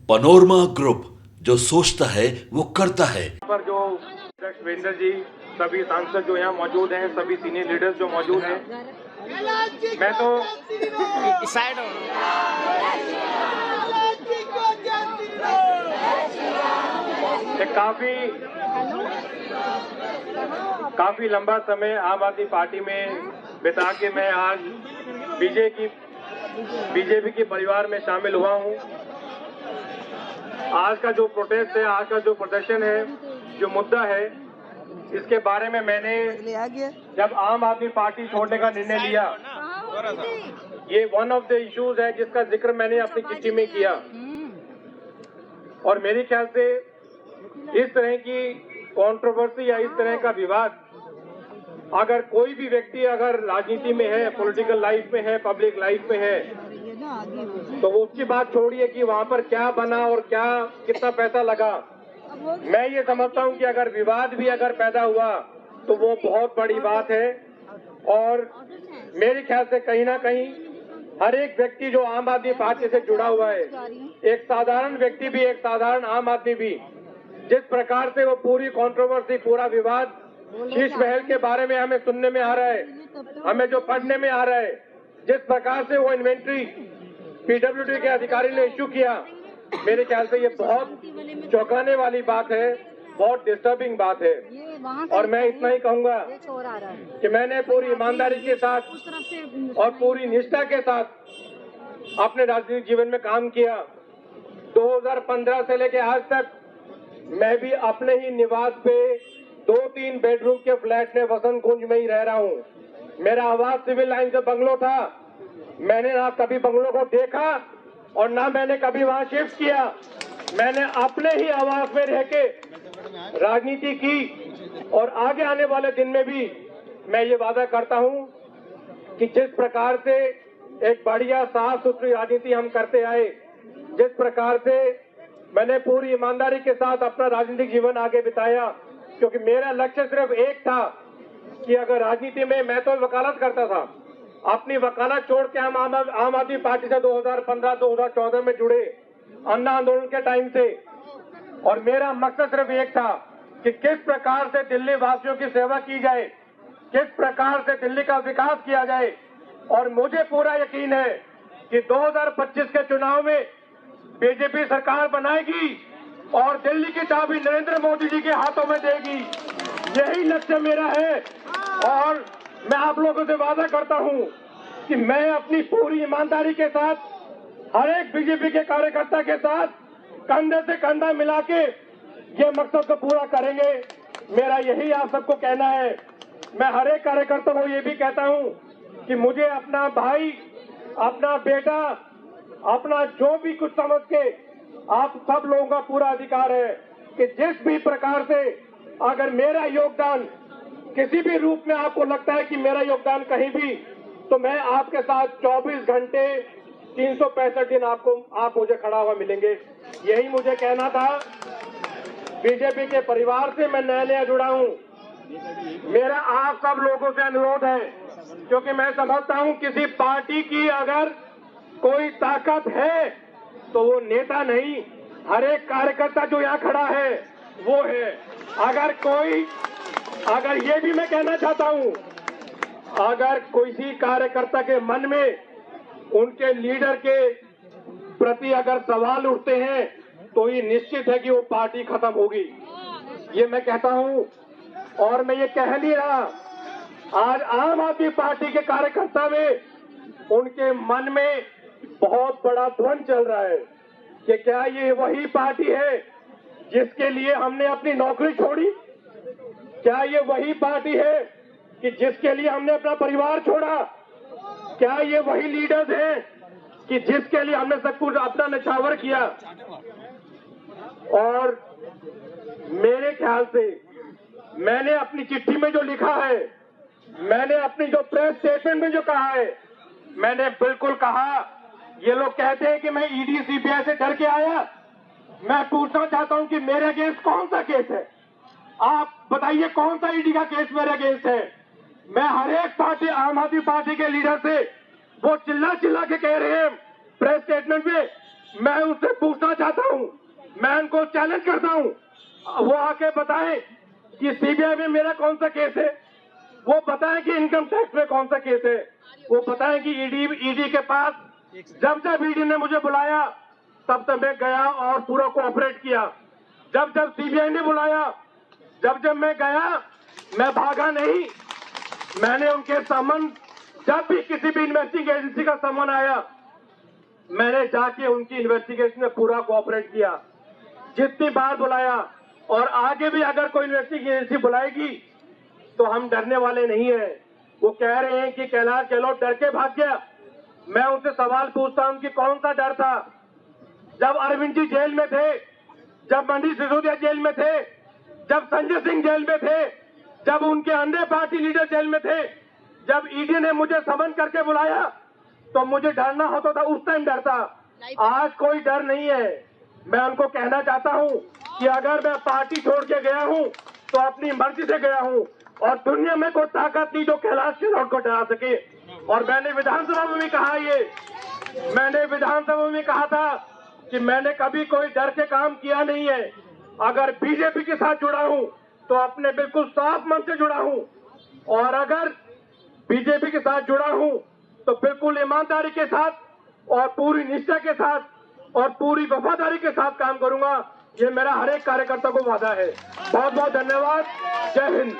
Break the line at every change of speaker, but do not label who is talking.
Panorama group, जो सोचता है वो करता है।
पर जो अध्यक्ष वीरेंद्र जी, सभी सांसद जो यहाँ मौजूद हैं, सभी सीनियर लीडर्स जो मौजूद हैं, मैं तो
साइड हो
काफी लंबा समय आम आदमी पार्टी में बिता के मैं आज बीजेपी के परिवार में शामिल हुआ हूँ। आज का जो प्रोटेस्ट है, आज का जो प्रदर्शन है, जो मुद्दा है, इसके बारे में मैंने जब आम आदमी पार्टी छोड़ने का निर्णय लिया, ये वन ऑफ द इश्यूज है जिसका जिक्र मैंने अपनी चिट्ठी में किया। और मेरे ख्याल से इस तरह की कंट्रोवर्सी या इस तरह का विवाद अगर कोई भी व्यक्ति अगर राजनीति में है, पॉलिटिकल लाइफ में है, पब्लिक लाइफ में है, तो वो उसकी बात छोड़िए कि वहाँ पर क्या बना और क्या कितना पैसा लगा। मैं ये समझता हूँ कि अगर विवाद भी अगर पैदा हुआ तो वो बहुत बड़ी बात है। और मेरे ख्याल से कहीं ना कहीं हर एक व्यक्ति जो आम आदमी पार्टी से जुड़ा हुआ है, एक साधारण व्यक्ति भी, एक साधारण आम आदमी भी, जिस प्रकार से वो पूरी कंट्रोवर्सी, पूरा विवाद शीश महल के बारे में हमें सुनने में आ रहा है, हमें जो पढ़ने में आ रहा है, जिस प्रकार से वो इन्वेंट्री पीडब्ल्यूडी के अधिकारी ने इश्यू किया, मेरे ख्याल से ये बहुत चौंकाने वाली बात है, बहुत डिस्टर्बिंग बात है। और मैं इतना ही कहूंगा कि मैंने पूरी ईमानदारी के साथ और पूरी निष्ठा के साथ अपने राजनीतिक जीवन में काम किया। 2015 से लेकर आज तक मैं भी अपने ही निवास पे 2-3 बेडरूम के फ्लैट में वसंत कुंज में ही रह रहा हूँ। मेरा आवास सिविल लाइन से बंगलो था। मैंने ना कभी बंगलों को देखा और ना मैंने कभी वहां शिफ्ट किया। मैंने अपने ही आवास में रह के राजनीति की और आगे आने वाले दिन में भी मैं ये वादा करता हूँ कि जिस प्रकार से एक बढ़िया साफ सुथरी राजनीति हम करते आए, जिस प्रकार से मैंने पूरी ईमानदारी के साथ अपना राजनीतिक जीवन आगे बिताया, क्योंकि मेरा लक्ष्य सिर्फ एक था कि अगर राजनीति में मैं तो वकालत करता था, अपनी वकालत छोड़ के हम आम आदमी पार्टी से 2015-2014 में जुड़े, अन्ना आंदोलन के टाइम से। और मेरा मकसद सिर्फ एक था कि किस प्रकार से दिल्ली वासियों की सेवा की जाए, किस प्रकार से दिल्ली का विकास किया जाए। और मुझे पूरा यकीन है कि 2025 के चुनाव में बीजेपी सरकार बनाएगी और दिल्ली की चाबी नरेंद्र मोदी जी के हाथों में देगी। यही लक्ष्य मेरा है। और मैं आप लोगों से वादा करता हूं कि मैं अपनी पूरी ईमानदारी के साथ हर एक बीजेपी के कार्यकर्ता के साथ कंधे से कंधा मिला के ये मकसद को पूरा करेंगे। मेरा यही आप सबको कहना है। मैं हर एक कार्यकर्ता को ये भी कहता हूं कि मुझे अपना भाई, अपना बेटा, अपना जो भी कुछ समझ के आप सब लोगों का पूरा अधिकार है कि जिस भी प्रकार से अगर मेरा योगदान किसी भी रूप में आपको लगता है कि मेरा योगदान कहीं भी, तो मैं आपके साथ 24 घंटे 365 दिन आप मुझे खड़ा हुआ मिलेंगे। यही मुझे कहना था। बीजेपी के परिवार से मैं नया जुड़ा हूं। मेरा आप सब लोगों से अनुरोध है, क्योंकि मैं समझता हूं किसी पार्टी की अगर कोई ताकत है तो वो नेता नहीं, हर एक कार्यकर्ता जो यहाँ खड़ा है वो है। अगर ये भी मैं कहना चाहता हूं, अगर किसी कार्यकर्ता के मन में उनके लीडर के प्रति अगर सवाल उठते हैं तो ये निश्चित है कि वो पार्टी खत्म होगी। ये मैं कहता हूं। और मैं ये कह नहीं रहा, आज आम आदमी पार्टी के कार्यकर्ता में उनके मन में बहुत बड़ा द्वंद चल रहा है कि क्या ये वही पार्टी है जिसके लिए हमने अपनी नौकरी छोड़ी? क्या ये वही पार्टी है कि जिसके लिए हमने अपना परिवार छोड़ा? क्या ये वही लीडर्स हैं कि जिसके लिए हमने सब कुछ अपना निछावर किया? और मेरे ख्याल से मैंने अपनी चिट्ठी में जो लिखा है, मैंने अपनी जो प्रेस स्टेटमेंट में जो कहा है, मैंने बिल्कुल कहा। ये लोग कहते हैं कि मैं ईडी सीबीआई से डर के आया। मैं पूछना चाहता हूं कि मेरे अगेंस्ट कौन सा केस है? आप बताइए कौन सा ईडी का केस मेरे अगेंस्ट है? मैं हर एक पार्टी, आम आदमी पार्टी के लीडर से वो चिल्ला के कह रहे हैं प्रेस स्टेटमेंट में मैं उनसे पूछना चाहता हूं, मैं उनको चैलेंज करता हूं, वो आके बताएं कि सीबीआई में मेरा कौन सा केस है, वो बताएं कि इनकम टैक्स में कौन सा केस है, वो बताएं कि ईडी के पास जब जब ईडी ने मुझे बुलाया तब तब मैं गया और पूरा कोऑपरेट किया। जब जब सीबीआई ने बुलाया, जब जब मैं गया, मैं भागा नहीं। मैंने उनके समन, जब भी किसी भी इन्वेस्टिगेशन एजेंसी का समन आया, मैंने जाके उनकी इन्वेस्टिगेशन में पूरा कोऑपरेट किया, जितनी बार बुलाया। और आगे भी अगर कोई इन्वेस्टिगेशन एजेंसी बुलाएगी तो हम डरने वाले नहीं है। वो कह रहे हैं कि कैलाश गहलोत डर के भाग गया। मैं उनसे सवाल पूछता हूं कि कौन सा डर था? जब अरविंद जी जेल में थे, जब मनीष सिसोदिया जेल में थे, जब संजय सिंह जेल में थे, जब उनके अन्य पार्टी लीडर जेल में थे, जब ईडी ने मुझे समन करके बुलाया तो मुझे डरना होता था, उस टाइम डरता। आज कोई डर नहीं है। मैं उनको कहना चाहता हूं कि अगर मैं पार्टी छोड़ के गया हूं तो अपनी मर्जी से गया हूं, और दुनिया में कोई ताकत नहीं जो कैलाश गहलोत को डरा सके। और मैंने विधानसभा में भी कहा, मैंने विधानसभा में कहा था कि मैंने कभी कोई डर के काम किया नहीं है। अगर बीजेपी के साथ जुड़ा हूं तो अपने बिल्कुल साफ मन से जुड़ा हूं, और अगर बीजेपी के साथ जुड़ा हूं तो बिल्कुल ईमानदारी के साथ और पूरी निष्ठा के साथ और पूरी वफादारी के साथ काम करूंगा। ये मेरा हर एक कार्यकर्ता को वादा है। बहुत बहुत धन्यवाद। जय हिंद।